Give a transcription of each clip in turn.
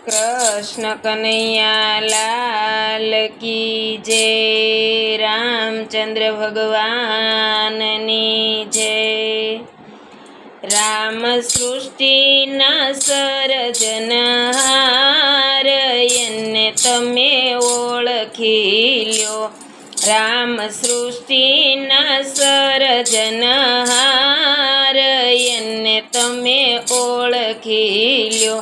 कृष्ण कन्हैया लाल की जय। रामचंद्र भगवाननी जय। राम सृष्टिना सर्जनहार एने तमे ओळखी ल्यो। राम सृष्टिना सर्जनहार एने तमे ओळखी ल्यो।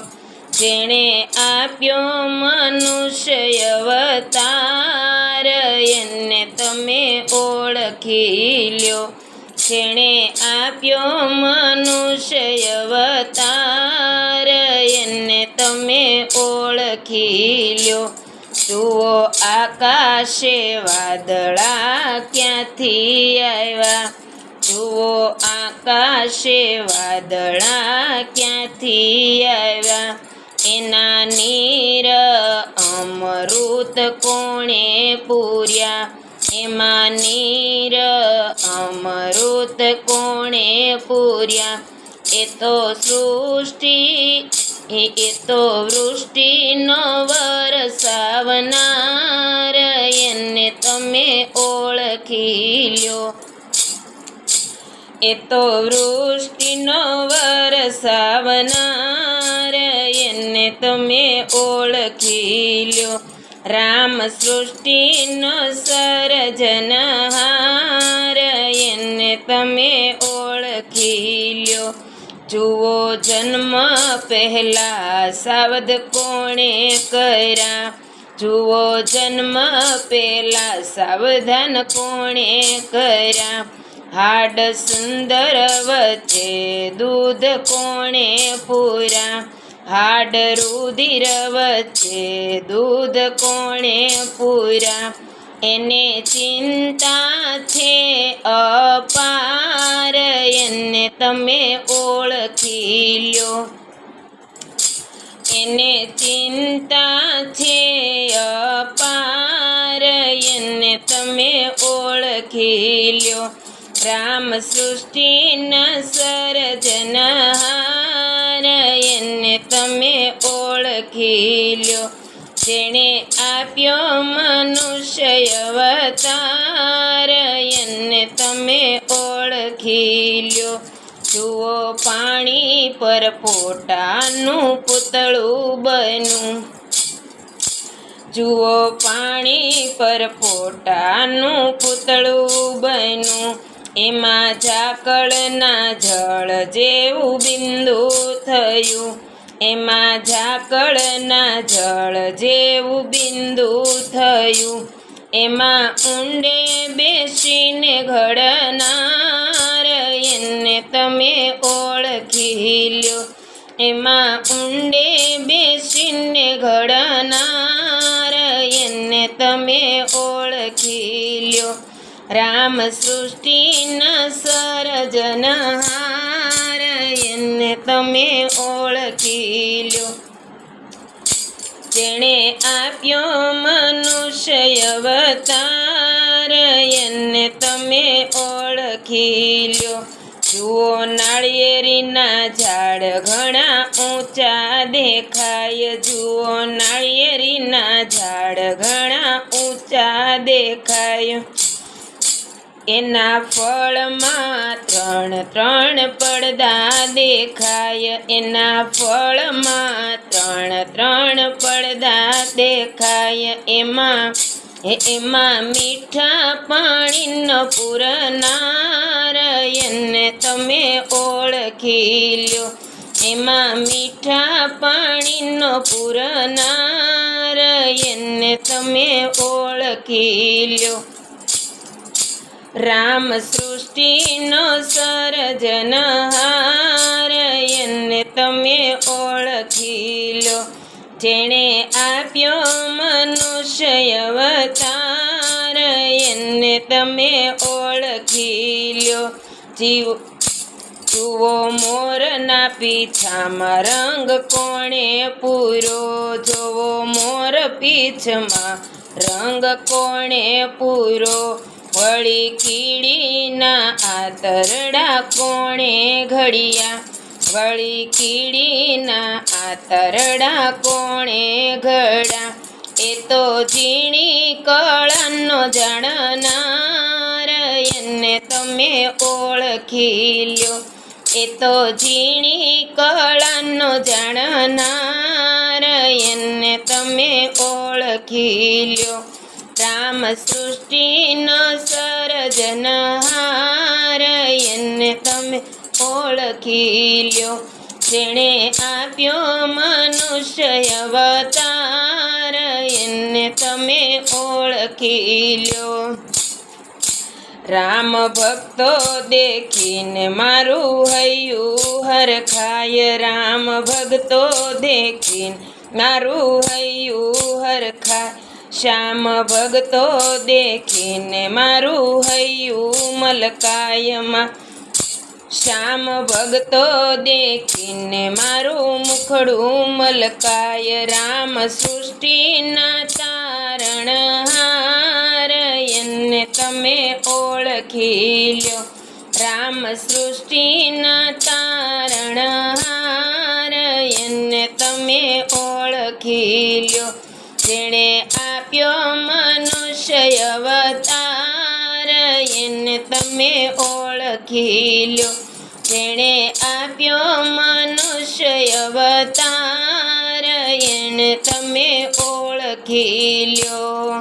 जेणे आप्यो मनुष्य अवतार एने तमे ओळखी ल्यो। जेणे आप्यो मनुष्य अवतार एने तमे ओळखी ल्यो। जुओ आकाशे वादळा क्यांथी आव्या। जुओ आकाशे वादळा क्यांथी आव्या। एना नीर अमृत कोणे पूर्या। एमा नीर अमृत कोणे पूर्या। ए तो वृष्टिनो वरसावनार एने तमे ओळखी ल्यो। ए तो वृष्टिनो वरसावनार एने तमे ओळखी ल्यो। राम सृष्टिनो सर्जनहार एने तमे ओळखी ल्यो। जुओ जन्म पहला सावध कोणे कर्या। जुओ जन्म पहला सावधान कोणे कर्या। हाड सुंदर वच्चे दूध कोणे पूर्या। हाड रुधिर वच्चे दूध कोणे पूर्या। एने चिंता छे अपार एने तमे ओळखी ल्यो। एने चिंता छे अपार एने तमे ओळखी ल्यो। राम सृष्टिना सर्जनहार एने तमे ओळखी ल्यो। जेणे आप्यो मनुष्य अवतार एने तमे ओळखी ल्यो। जुओ पाणी पर पोटानुं पूतळुं बन्युं। जुओ पाणी पर पोटानुं पूतळुं बन्युं। एमा झाकळना जळ जेवुं बिंदु थयुं। एमा झाकळना जळ जेवुं बिंदु थयुं। एमा ऊंडे बेसीने घडनार एने तमे ओळखी ल्यो। एमा ऊंडे बेसीने घडनार एने तमे ओळखी ल्यो। राम सृष्टिना सर्जनहार एने तमे ओळखी ल्यो। जेणे आप्यो मनुष्य अवतार एने तमे ओळखी ल्यो। जुओ नाळिયેરીના ઝાડ ઘણા ઊંચા દેખાય। जुओ નાળિયેરીના ઝાડ ઘણા ઊંચા દેખાય। એના ફળમાં ત્રણ ત્રણ પડદા દેખાય। એના ફળમાં ત્રણ ત્રણ પડદા દેખાય। એમાં મીઠા પાણીનો પૂરનાર એને તમે ઓળખી લ્યો। એમાં મીઠા પાણીનો પૂરનાર એને તમે ઓળખી લ્યો। राम सृष्टिनो सर्जनहार एने तमे ओळखी ल्यो। जेणे आप्यो मनुष्य अवतार एने तमे ओळखी ल्यो। जुओ मोरना पीछामां रंग कोणे पूरो। जुओ मोर पीछमां रंग कोणे पूरो। वળી કીડીના આતરડા કોણે ઘડિયા। વળી કીડીના આતરડા કોણે ઘડા એ તો ઝીણી કળાનો જાણનાર એને તમે ઓળખી લ્યો એ તો ઝીણી કળાનો જાણનાર એને તમે ઓળખી લ્યો રામ સૃષ્ટિનો સર્જનહાર એને તમે ઓળખી લ્યો જેણે આપ્યો મનુષ્ય અવતાર એને તમે ઓળખી લ્યો રામ ભક્તો દેખીને મારું હૈયું હરખાય રામ ભક્તો દેખીને મારું હૈયું હરખાય શ્યામ ભક્તો દેખીને મારું હૈયું મલકાયમાં શ્યામ ભક્તો દેખીને મારું મુખડું મલકાય રામ સૃષ્ટિના તારણહાર એને તમે ઓળખી લ્યો રામ સૃષ્ટિના તારણહાર એને તમે ઓળખી લ્યો જેણે આપ્યો મનુષ્ય અવતાર એને તમે ઓળખી લ્યો જેણે આપ્યો મનુષ્ય અવતાર એને તમે ઓળખી લ્યો